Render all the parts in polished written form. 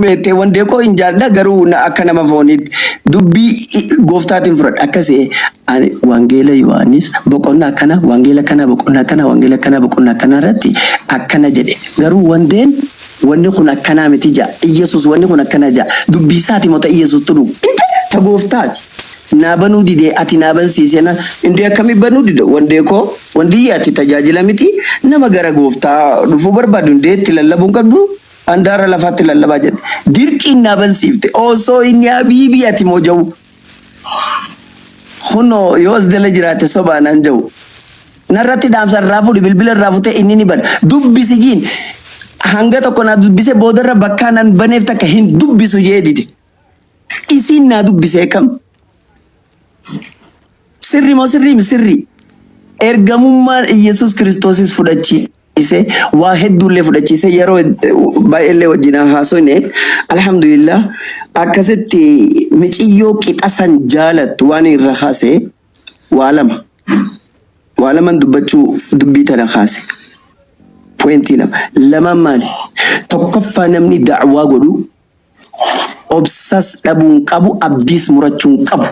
beete wande ko injaadha garuu na akka nama foonit dubbii gooftaatiin fudhadha akkasii ani wangeela Yohaanis boqonnaa kana wangeela kana boqonnaa kana wangeela kana boqonnaa kana irratti akkana jedhe garuu wandeen wanni kun akkana miti jaa Yesuus wanni kun akkana jaa dubbii isaati mota Yesuus tulu ta gooftaati na banuu dide ati na bansiisena inde akkami banuu dide wande ko wandi ati tajaajila miti nama gara gooftaa dhufu barbaadu inde itti lallabuun qabdu andara lafatti lallabaa jedhe dirqii na bansiifte osoo inni habiibii ati mooja'u huno yoos dala jiraate sobaanan ja'u narratti dhaamsa irraa fuudhi bilbila irraa fuute inni ni bada dubbisigiin hanga tokko na dubbise boodarra bakka nan baneef takka hin dubbisu jeedite isiin na dubbisee kam sirri moo sirri ergamummaan Yesuus Kiristoosis fudhachiise waa hedduullee fudhachiise yeroo baay'eellee wajjin haasofne alhamdulillah akkasitti miciyyoo qixasan jaalattu waan irra kaase waa lama dubbachuu dubbii tana kaase pointii lama maali tokkoffaa namni da'waa godhu obsas dhabuun qabu abdiis murachuun qabu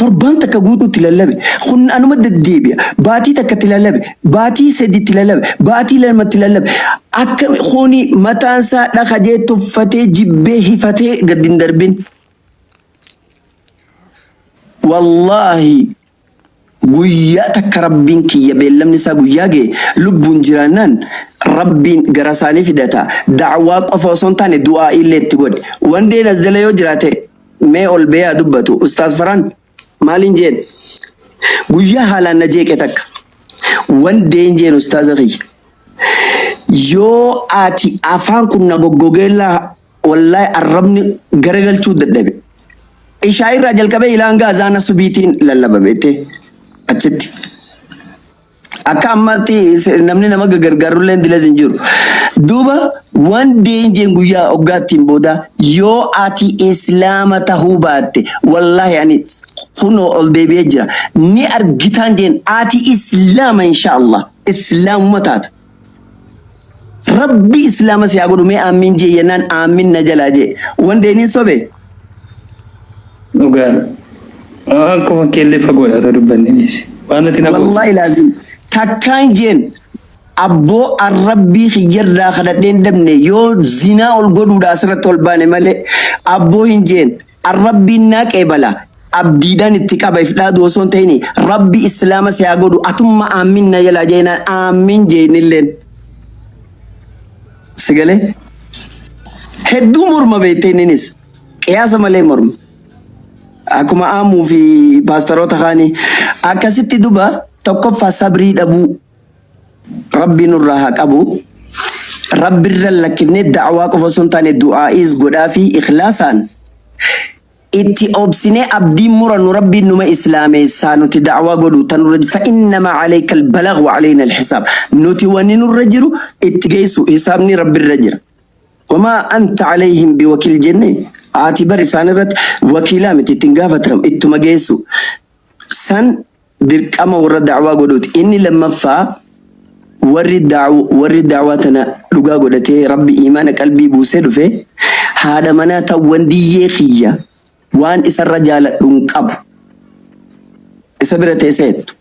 torban takka guutuutti lallabe kun anuma deddeebi'a baatii takkatti lallabe baatii sadiitti lallabe baatii lamatti lallabe akka kuni mataansaa dhaqajee tuffatee jibbee hifatee gaddin darbin wallahi guyyaa takka rabbiin kiyya beellamni isaa guyyaa gee lubbuun jiraannaan rabbiin gara isaanii fidata da'waa qofa osoo hin taane du'aa illee itti godhe wandee nazzala yoo jiraate mee ol beeyaa dubbatu ustaas Faraan maalin jeen guyyaa haalaan na jeeqe takka wandeen jeen ustaaza kiyya yoo ati afaan kun na goggogeellaa wallahi arrabni garagalchuu dadhabe ishaa irraa jalqabee ilaan gaazaana subiitiin lallaba beete achitti akka ammatti namni nama gargaarullee dilas hin jiru duuba wandeen jeen guyyaa oggaattiin booda yoo ati islaama tahuu baatte wallahi ani kunoo ol deebi'ee jira ni argitaan jeen ati islaama inshaallah islaamuma taata rabbi islaama si haa godhu mee aamin jee yennaan aamin na jalaa jee wandeeniin sobe dhugaan akkuma keellee fagoodha ta'uu dubbanninis waan ati nama wallahi laazim takkaan jeen abboo arrabbii khiyyarraa kadhadheen dabne yoo zinaa ol godhuudha asirratti ol baane malee abboo hin jeen arrabbiin naa qeebala abdiidhaan itti qaba ifdhaadu osoo hin ta'ini rabbi islaama si haa godhu atumma aamin na jalaa jeenaan aamin jeenilleen sigalee hedduu morma beekteenis qiyaasa malee morma akkuma aamuu fi paastaroota kaanii akkasitti duba tokkoffaa sabrii dhabuu rabbi nurraa haa qabu rabbi irra lakkifnee da'waa qofa osoo hin taane du'aa'is godhaa fi ikhlaasaan itti obsinee abdiin murannu rabbiin numa islaameessaa nuti da'waa godhu tanurra fa innama alayka albalagh wa alayna alhisaab nuti wanni nurra jiru itti geessu hisaabni rabbi irra jira wamaa anta alayhim biwakiil jenne ati bar isaan irratti wakiilaa miti ittiin gaafatamu ittuma geessu san dirqama warra da'waa godhuuti inni lammaffaa warri da'waa tana dhugaa godhatee rabbi imaana qalbii buusee dhufe haadha manaa ta'uun diyyee kiyya waan isarra jaaladhu hin qabu isa bira teesseettu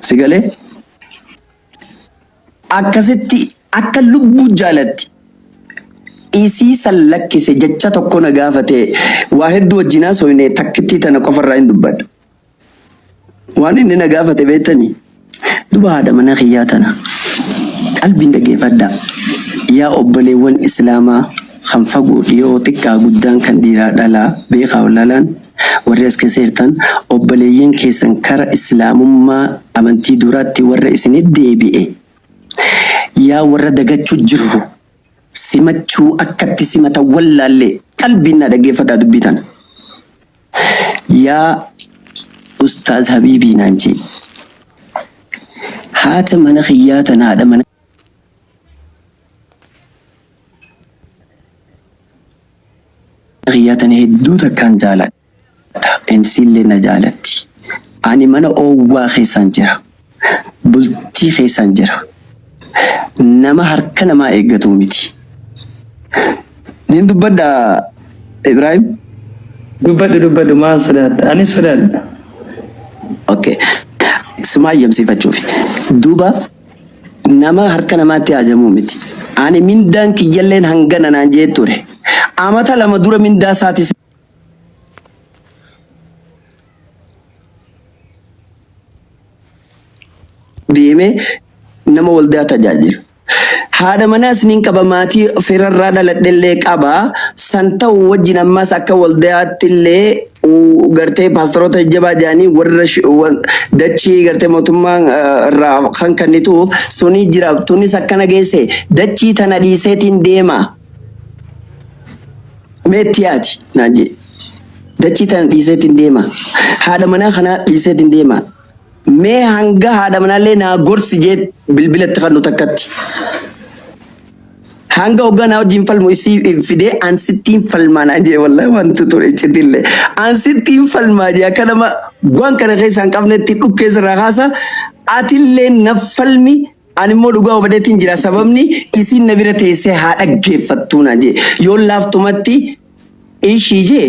sigalee akkasitti akka lubbuu jaalatti isii san lakkise jecha tokko na gaafate waa hedduu wajjinaa soine takkittii tana qofarraa hin dubbadhu waan inni na gaafate beektanii duba haadha mana kiyyaa tana qalbiin dhaggeeffadhaa yaa obboleewwan islaamaa kan fagoo dhiyoo xiqqaa guddaan kan dhiiraa dhalaa beekaa olalaan warri as keessa jirtan obboleeyyan keessan kara islaamummaa amantii duraatti warra isinit deebi'e yaa warra dagachuu jirru simachuu akkatti simata wallaallee qalbiin na dhaggeeffadhaa dubbii tana yaa ustaaz habiibii naan jee haata mana kiyyaa tana haadha mana kiyyaa tana hedduu takkaan jaaladha insillee na jaalatti ani mana oowwaa keessaan jira bultii keessaan jira nama harka namaa eeggatu miti. Nin dubbadda Ibrahim? dubbadhu maal sodaadha? Anis sodaadha. Okay. Simaa yamsifachuuf. Duuba nama harka namaatti haajamuu miti. Ani mindaan kiyyalleen hangana naan jee ture. Amata lama dura mindaa isaatis deemee nama waldaa tajaajilu. Haadha manaas nin qaba maatii firarraa dhaladhellee qaba. San ta'u wajjin ammas akka waldaatti illee gartee paasteroota jajjabaa jedhanii warra dachii gartee mootummaa irraa kan kennituuf suni jira. Tunis akkana geesse dachii tana dhiiseetiin deema. Meettiyaati naan jee. Dachii tana dhiiseetiin deema. Haadha manaa kana dhiiseetiin deema. Mee hanga haadha manaallee naa gorsi jee bilbilatti kan nu takkatti. Hanga hoggana wajjin falmu isii fidee ansittiin falmaa naan jee wallahi wanti ture iccitillee. Ansittiin falmaa jee akka nama waan kana keessaa hin qabnetti dhukkee sirraa kaasa atillee na falmi animmoo dhugaa hubadeetiin jira sababni isiin na bira teessee haa dhaggeeffattuu naan jee. Yoo laaftumatti ishii jee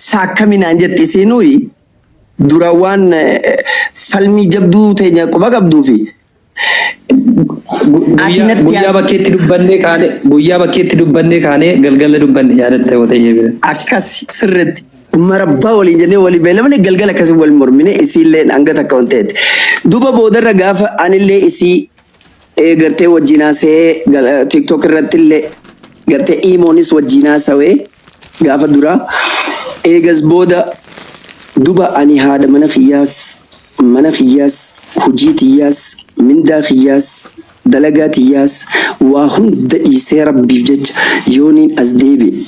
saakkami naan jetti isiinuyi dura waan falmii jabduu teenya quba qabduufi. Guyyaa bakkeetti dubbannee kaane galgala dubbanne yaadatte yoo ta'e bira. Akkas sirriitti marabbaa waliin jennee walii beelamne galgala akkasii wal mormine isiillee hanga takka waan ta'etti. Duuba boodarra gaafa anillee isii gartee wajjinaasee TikTok irratti illee gartee imoonis wajjinaasawee gaafa dura eegas booda duba ani haadha mana kiyyaas hojii tiyyaas mindaa kiyyaas dalagaa tiyyaas waa hunda dhiisee rabbiif jecha yooniin as deebi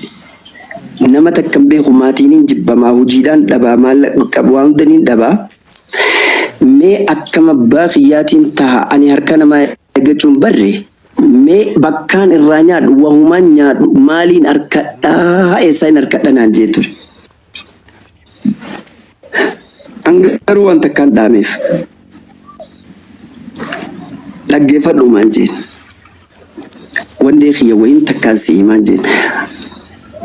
nama takkan beeku maatiiniin jibbamaa hojiidhaan dhabaa maallaqa qabu waa hundaniin dhabaa mee akkam abbaa kiyyaatiin taha ani harka namaa eeggachuun barre mee bakkaan irraa nyaadhu wahumaan nyaadhu maaliin harkadhaa eessaa hin harkadha naan jee ture. Garuu waan takkaan dhaameef dhaggeeffadhu maan jeen wandee kiyya wayin takkaan si himaan jeen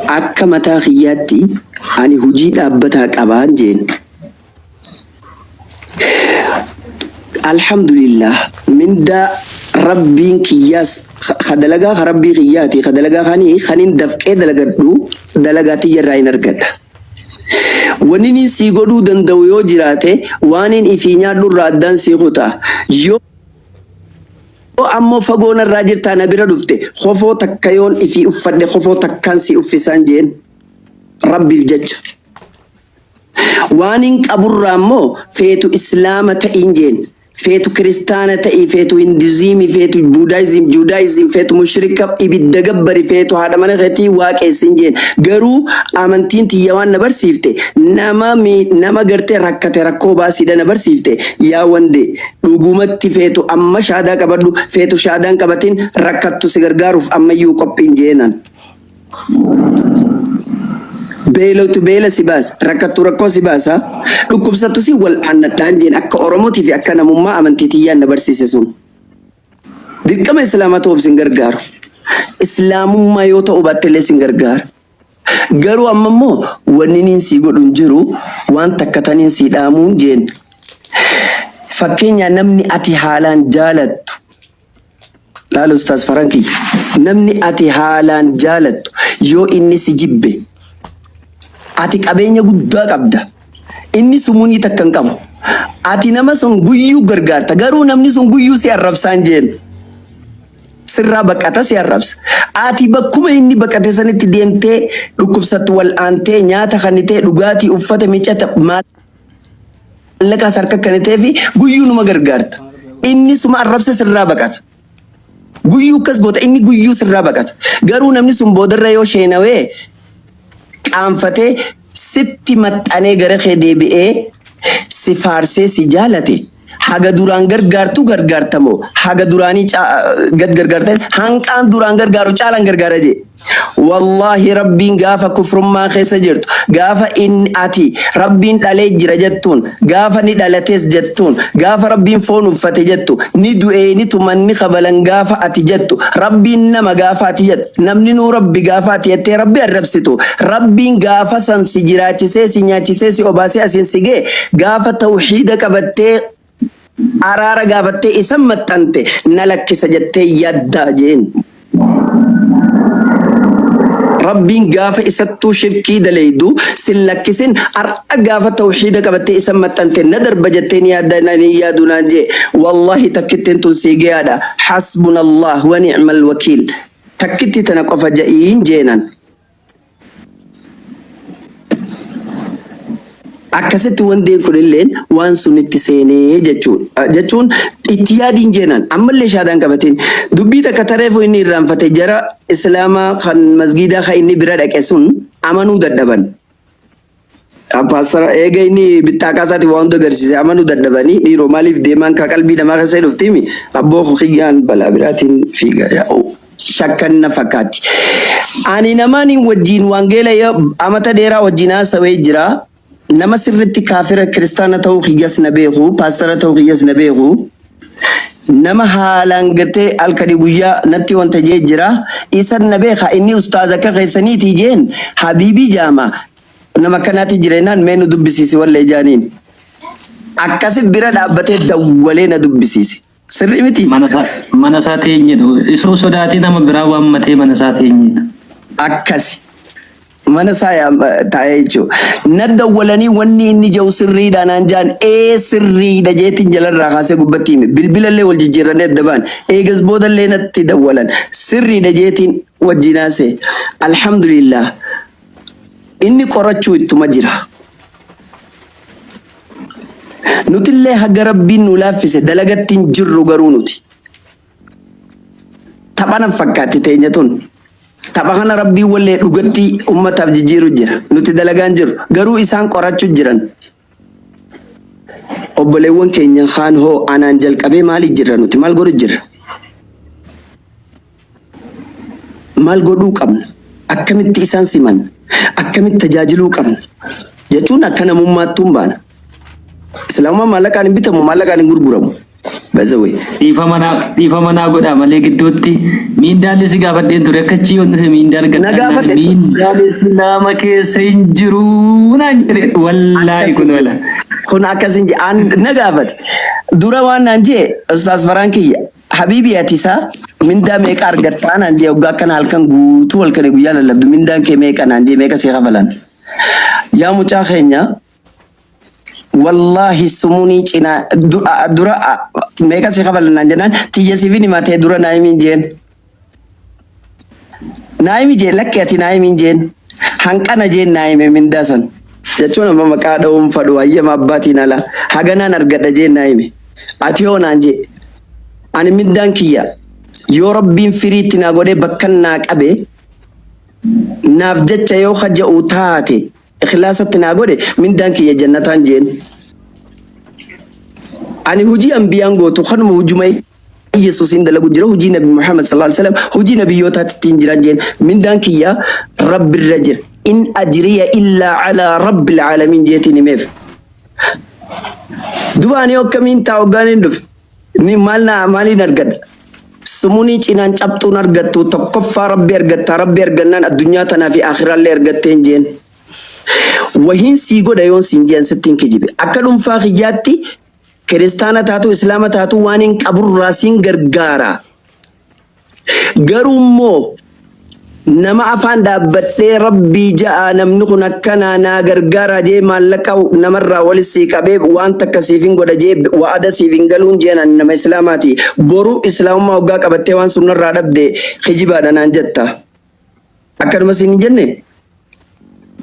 akka mataa kiyyaatti ani hujii dhaabbataa qabaan jeen alhamdulillah mindaa rabbiin kiyyaas kadalagaa ka rabbii kiyyaati kadalagaa kaniin dafqee dalagadhu dalagaa tiyyarraa hin argadha. Wanni si godhuu danda'u yoo jiraate waanin ifii nyaadhu irraa addaan si kutaa yoo ammoo fagoon irraa jirtaa na bira dhufte kofoo takka yoon ifii uffadhe kofoo takkaan si uffisaan jeen rabbiif jecha waanin qaburraa ammoo feetu islaama ta'iin jeen feetu kiristaana ta'ii feetu hinduizimii feetu juudaayizim feetu mushrika ibidda gabbari feetu haadha mana keetii waaqessin jeen garuu amantiin tiyya waan na barsiifte nama gartee rakkate rakkoo baasiidha na barsiifte yaa wande dhugumatti feetu amma shaadaa qabadhu feetu shaadaan qabatin rakkattu si gargaaruuf ammayyuu qophiin jeenan. Beelatu beela si baas rakkattu rakkoo si baasa dhukkubsattu si wal annadhaan jeen akka oromootii fi akka namummaa amantii tiyyaan na barsiise sun dirqama islaamaa ta'uuf sin gargaaru islaamummaa yoo ta'u baattelee sin gargaara garuu amma immoo wanni niin si godhu hin jiru waan takka taniin si dhaamuun jeen fakkeenya namni ati haalaan jaalattu laalu ustaas Farankii namni ati haalaan jaalattu yoo inni si jibbe ati qabeenya guddaa qabda inni sumuunii takkan qabu ati nama sun guyyuu gargaarta garuu namni sun guyyuu si arrabsaan jeen sirraa baqata si arrabsa ati bakkuma inni baqate sanitti deemtee dhukkubsattu wal aantee nyaata kanitee dhugaatii uffata miccata maallaqa harka kanitee fi guyyuu numa gargaarta inni suma arrabsa sirraa baqata guyyuu akkas goota inni guyyuu sirraa baqata garuu namni sun boodarra yoo sheenawee qaanfatee sitti maxxanee gara kee deebi'ee si faarsee si jaalate haga duraan gargaartu gargaartamo haga duraanii gad gargaartan hanqaan duraan gargaaru caalan gargaara je wallahi rabbiin gaafa kufrummaa keessa jirtu gaafa inni ati rabbiin dhalee jira jettuun gaafa ni dhalatees jettuun gaafa rabbiin foon uffate jettu ni du'ee ni tumanni qabalan gaafa ati jettu rabbiin nama gaafa ati jettu namni nuu rabbi gaafa ati jettee rabbi arrabsitu rabbiin gaafa san si jiraachisee si nyaachisee si obaasee asin sigee gaafa tawxiida qabattee araara gaafattee isan maxxante na lakkisa jettee yadda jeen rabbiin gaafa isattuu shirkii dalaydu sin lakkisin ar'a gaafa tawxiida qabattee isan maxxante na darba jettee ni yaadu naan jee wallahi takkittiin tun siigeyaadha hasbunallah wa ni'mal wakiil takkitti tana qofa ja'iin jeenan akkasitti wandeen kunilleen waan sunitti seenee jechuun itti yaadiin jeenan ammallee shaadaan qabateen dubbii takka tareefu inni irraanfate jara islaamaa kan masgiidaa kan inni bira dhaqe sun amanuu dadhaban. Paasara eega inni bittaa kaasaati waan hunda agarsiise amanuu dadhabanii dhiiroo maaliif deemaan kaa qalbii namaa keessa dhuftimi abboo kiyyaan balaa biraatiin fiiga yaa'u shakkan na fakkaatti. Ani namaan wajjin wangeela amata dheeraa wajjin haasawee jira. Nama sirriitti kaafira kiristaana ta'uu kiyyas na beeku paastara ta'uu kiyyas na beeku nama haalaan gartee halkanii guyyaa natti wanta jee jira isan na beeka inni ustaaza akka keessaniiti jeen habiibii jaama nama kanaati jireenaan mee nu dubbisiisi wallee jaaniin akkasit bira dhaabbatee dawwalee na dubbisiise sirrii miti mana isaa teenyedhu isoo sodaatii nama biraa waammatee mana isaa teenyedhu akkasi mana saya taa'ee jechuudha. Na dawwalanii wanni inni jiru sirriidha naan jaan sirriidha jeetiin jalarraa kaasee gubbatti hime bilbilallee wal jijjiirranii addabaan eegas boodallee natti dawwalan sirriidha jeetiin wajjin haasee alhamdulillah inni qorachuu ittuma jira. Nutillee haga rabbiin nu laaffise dalagattiin jirru garuu nuti. Taphanan fakkaatti teenya tun. Tapha kana rabbii wallee dhugatti ummataaf jijjiiru jira nuti dalagaan jiru garuu isaan qorachuu jiran obboleewwan keenya kaan hoo anaan jalqabee maaliif jirra nuti maal godhu jirra maal godhuu qabna akkamitti isaan siman akkamitti tajaajiluu qabna jechuun akka namummaattuun baana islaamummaa maallaqaan hin bitamu maallaqaan hin gurguramu. Bazawe. Dhiifa manaa godhaa malee gidduutti miindaalli si gaafadheen ture akka chiyoon dhufe miindaal gadhaan miindaalli islaama keessa hin jiru naan jedhe wallaahi kun wala. Kun akkasin je na gaafate dura waan naan jee ustaas Farankiyya habiibii ati isaa mindaa meeqa argattaa naan jee waggaa akkana halkan guutuu halkan guyyaa lallabdu mindaan kee meeqa naan jee meeqa see kafalan. Yaa mucaa keenya wallahi sumuni cina dura meeqa si kafalan naan jennaan tiyya siifin himatee dura naayimin jeen naayimi jeen lakke ati naayimin jeen hanqana jeen naayime mindaa san jechuun amma maqaa dha'uun fadhu hayyama abbaatiin ala haganaan argadha jeen naayime ati hoo naan jee ani mindaan kiyya yoo rabbiin firiitti naa godhee bakkan naa qabe naaf jecha yoo haja'u taate ikhlaasatti naa godhe mindaan kiyya jannataan jeen ani hujii anbiyaan gootu kanuma hujuma Yesuusin dalagu jira hujii nabi Muhammad sallallahu alaihi wasallam hujii nabiyyootaatti ittiin jiran jeen mindaan kiyya rabbirra jira in ajriya illa ala rabbil alamin jeetiin himeef dubaanii akkamiin taa hoggaaniin dhufe ni maaliin argadha sumuni cinaan cabxuun argattu tokkoffaa rabbi argatta rabbi argannaan addunyaa tanaa fi akhiraallee argatteen jeen wahiin sii godha yoon siin jeen sittiin kijibe akka dhuunfaa kiyyaatti kiristaana taatu islaama taatu waan hin qaburraa siin gargaara garuu immoo nama afaan dhaabbadhee rabbii ja'a namni kun akkanaa naa gargaara jee maallaqa namarraa walis sii qabee waan takka siif hin godha jee wa'ada siif hin galuun jeenan nama islaamaati boruu islaamummaa waggaa qabattee waan sunnarraa dhabde kijibaadha naan jetta akkanuma siin hin jenne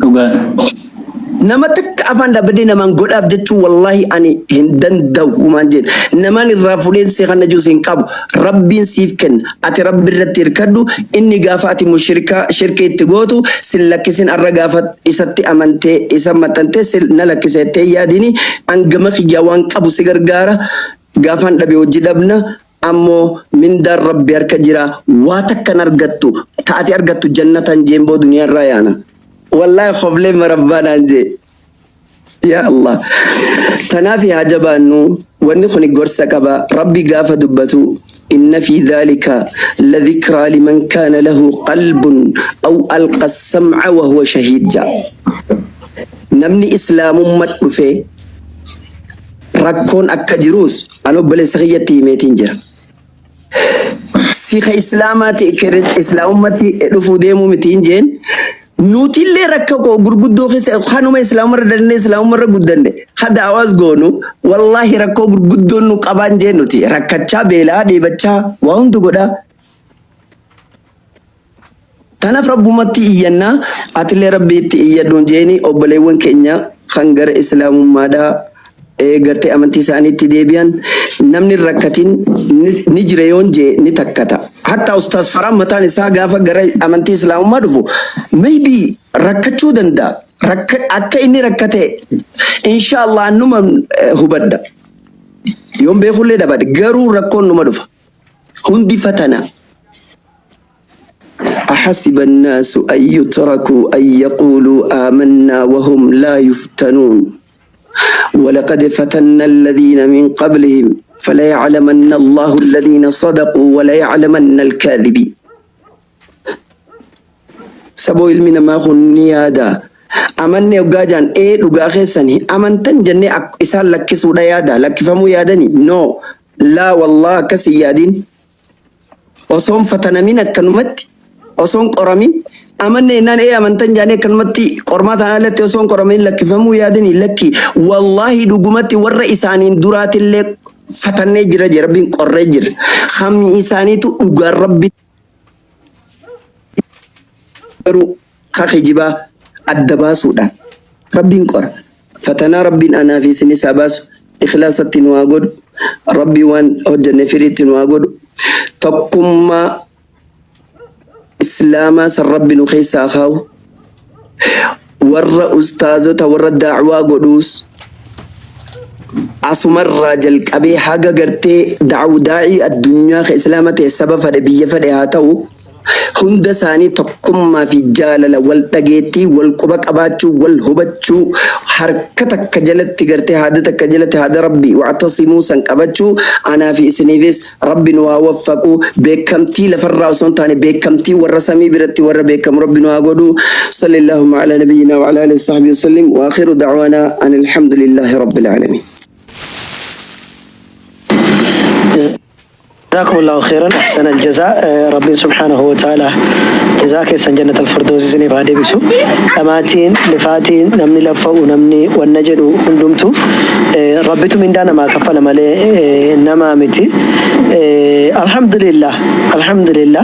dhugaa nama takka afaan dhaabbadhee namaan godhaaf jechuun wallahi ani hin danda'u maan jeen namaan irraa fuudheen see kana juus hin qabu rabbiin siif kenna ati rabbi irratti hirkadhu inni gaafa ati shirka itti gootu sin lakkisin arra gaafa isatti amantee isa maxxantee sin na lakkisettee yaadini angama kiyyaa waan qabu si gargaara gaafan dhabe hojii dhabna ammoo mindaan rabbi harka jira waa takkan argattu taati argattu jannatan jeemboo duniyaarraa yaana wallahi khoflee marabbaadhaan jee yaa Allah tanaaf haa jabaannu wanni kun gorsa qaba rabbi gaafa dubbatu إن في ذلك لذكرى لمن كان له قلب أو ألقى السمع وهو شهيد جاء نمني إسلام مدفع ركون أكجروس أنا بلسغية تيميتين جرا سيخ إسلاماتي كرد إسلاماتي رفو ديمو متين جين nuti illee rakka koo gurguddoo keessa kanuma islaamarra danne islaamarra guddanne hada awaas goonu wallahi rakkoo gurguddoon nu qaban jee nuti rakkachaa beelaa dheebachaa waa hundu godha tanaaf rabbumatti iyyannaa atilee rabbiitti iyyadhuun jeeni obboleewwan keenya kan gara islaamummaadhaa gartee amantii isaaniitti deebi'an namni rakkatiin ni jira yoon jee ni takkata hatta ustaas Faraan mataan isaa gaafa gara amantii islaamummaa dhufu maybe rakkachuu danda'a akka inni rakkate inshallah numa hubadda yoon beekullee dhabade garuu rakkoon numa dhufa hundi fatana أحسب الناس أن يتركوا أن يقولوا آمنا وهم لا يفتنون ولقد فتنا الذين من قبلهم فلا يعلمن الله الذين صدقوا ولا يعلمن الكاذبين سبو علمنا ما خني هذا أمني وجاجان إيه وجاخي سني أمنتن جنة إسال لك سودا يادا لك فمو يادني no لا والله كسيادين وصوم فتنا منك كنمت وصوم قرامين أمانة إنان إيه أمانتن جاني كلمتي قرمات أنا لتي وصون قرمين لك فمو يادني لك والله دقمتي ورا إسانين درات اللي فتنة جرا جربين قرجر خم إساني تو أجر ربي رو خخجبا الدباسودا ربين قر فتنا ربين أنا في سني سباس إخلاصة واجد ربي وان أجن فريت واجد تقوم إسلاما سرب نخيسا خاو ورّا أستاذة ورّا الدعوة قدوس أسمر راجل كبي حاجة قرتي داعي الدنيا إسلامة السبب فدبية فدهاتو هند ساني تقوم ما في جالة والتجيتي والقبك أباتشو والهبتشو حركتك كجلت تجرتي هذا تكجلت هذا ربي واعتصموا سنك أباتشو أنا في سنيفيس ربي ووفقوا بكمتي لفرّا تاني بكمتي والرسمي برتي ور بكم ربي وعقدو صلى الله على نبينا وعلى آله وصحبه وسلم وآخر دعوانا أن الحمد لله رب العالمين. جزاكم الله خيرا احسن الجزاء ربي سبحانه وتعالى جزاك سن جنة الفردوس سني بعد بيسو اماتين لفاتين نمني لفو نمني والنجد هندمتو ربيتو من دانا ما كفل مالي انما متي الحمد لله الحمد لله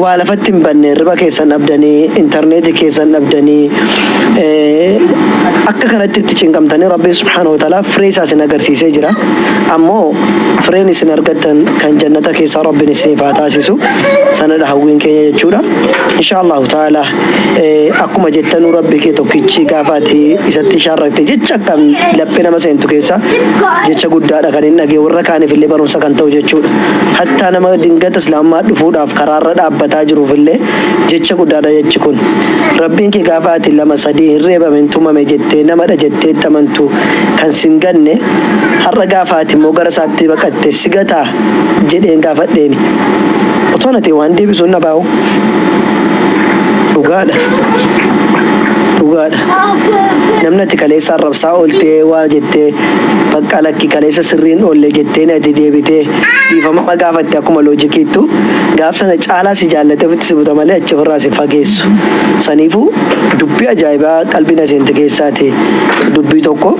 ولفتن بني ربا كيسان أبداني إنترنت كيسان أبداني أكا كانت تتشين كمتاني ربي سبحانه وتعالى فريسا سنقر سيسي جرا أمو فريني سنرقتن كان جنة كيسا ربي نسني فاتاسيسو سنة هاوين كي يجورا إن شاء الله تعالى أكو مجتنو ربي كي توكيشي كافاتي إساتي شاركتي جيتشا كم لبنا مسين توكيسا جيتشا قدادا كان إنكي ورقاني في اللي بروسا كان تو جيتشورا حتى نما دنگت اسلامات دفود أفكارار dhaabbataa jiruuf illee jecha guddaadha jechi kun rabbiin kee gaafa ati lama sadii hirreebame tumame jettee namadha jettee tamantu kan sin ganne har'a gaafa ati immoo gara isaatti baqatte sigataa jedheen gaafadheeni otoo nati waan deebisuun na baa'u dhugaadha namni ati kaleessa arrabsaa ooltee waa jettee bakka lakki kaleessa sirriin oolle jettee ati deebitee dhiifama gaafatte akkuma loojikiittu gaaf sana caalaa si jaallatee ofitti si buta malee achi ofirraa si fageessu saniifuu dubbii ajaa'ibaa qalbiin seente keessaati dubbii tokko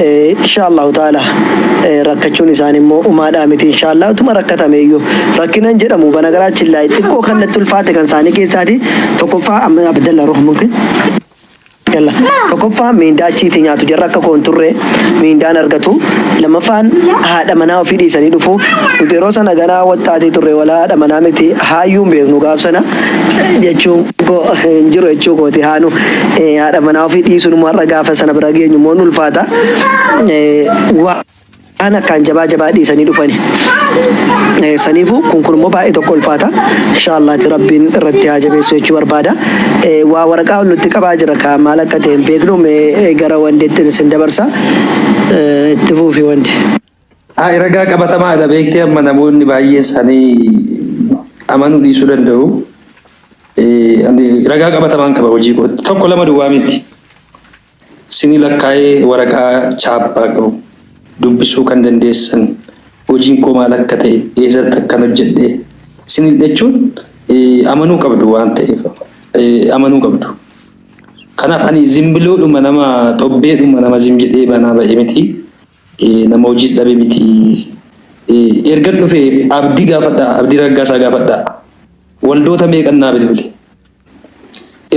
inshaallahu taala rakkachuun isaanii immoo umaadhaa miti inshaallah utuma rakkatameeyyuu rakkinan jedhamu banagaraachin laayii xiqqoo kan natti ulfaate kan isaanii keessaati tokkoffaa abdalla ruh mumkin يلا تكفى من داشي تنياتو جرّك كون ترى من دان أرجتو لما فان هذا مناو في دي سني دفو وتروسا نجنا وتادي ترى ولا هذا منامتي هايوم بيغنو قابسنا جتشو كو انجرو جتشو كو تهانو هذا مناو في دي سنو مرة قافسنا براجي نمونو الفاتا ana kan jabaa dhiisanii dhufani. Saniifu kun immoo baay'ee tokko ulfaata. Inshallah rabbiin irratti haa jabeessu jechuu barbaada. Waa waraqaa nutti qabaa jira ka maal akka ta'e hin beeknu gara wandeetti isin dabarsa. Itti fuufi wande. Ragaa qabatamaa dha beektee amma namoonni baay'een isaanii amanuu dhiisuu danda'u. Ragaa qabatamaan qaba hojii koo tokko lama duwwaa miti. Sinii lakkaa'ee waraqaa chaappaa qabu. Dubbisuu kan dandeessan hojiin koo maal akka ta'e eessatti akkan hojjedhe isin jechuun amanuu qabdu waan ta'eef amanuu qabdu. Kanaaf ani zimbiloodhuma nama xobbeedhuma nama zimjedhee banaa ba'e miti nama hojiis dhabe miti. Erga dhufee abdii gaafadha abdii raggaasaa gaafadha waldoota meeqannaa bilbile.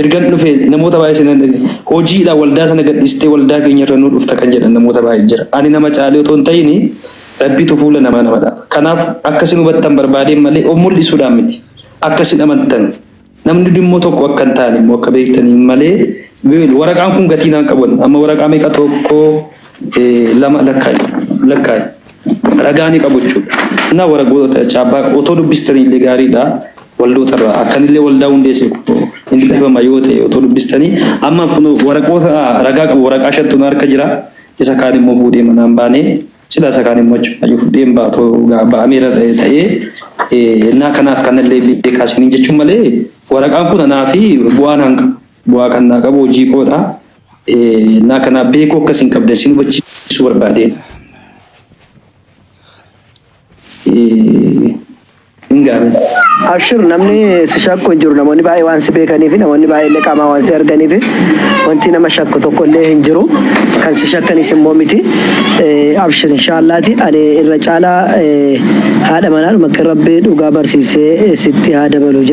Ergan dhufee namoota baay'ee sinan hojiidha waldaa sana gadhiistee waldaa keenya irra nu dhufta kan jedhan namoota baay'ee jira. Ani nama caalee otoo hin ta'in rabbitu fuula namaa nama dhaaba. Kanaaf akkasin hubattan barbaadeen malee of mul'isuudhaan miti. Akkasin amantan namni dhimmoo tokko akka hin taane immoo akka beektanii malee waraqaan kun gatii naan qaban amma waraqaa meeqa tokko lama lakkaa'i ragaanii qabu jechuudha. Na waraqoota chaappaa otoo dubbistanii illee gaariidha. Waldoota irraa akkanillee waldaa hundeesse inni dhibama yoo ta'e otoo dubbistanii amma kun waraqoota ragaa qabu waraqaa shantuun harka jira isa kaan immoo fuudhee manaan baanee sila isa kaan immoo achuun fuudheen baatoo ba'ameera ta'ee naa kanaaf kanallee beekaa isiniin jechuun malee waraqaan kun anaa fi bu'aa naan qabu bu'aa kan naa qabu hojii koodha naa kanaaf beekoo akkasiin qabdan isin hubachiisuu barbaadeen. Abshir namni si shakku hin jiru namoonni baay'ee waan si beekaniif namoonni baay'ee illee qaamaa waan si arganiif wanti nama shakku tokko illee hin jiru kan si shakkanis immoo miti. Abshir inshaallahti ani irra caalaa haadha manaa dhuma rabbii dhugaa barsiisee sitti haa dabalu.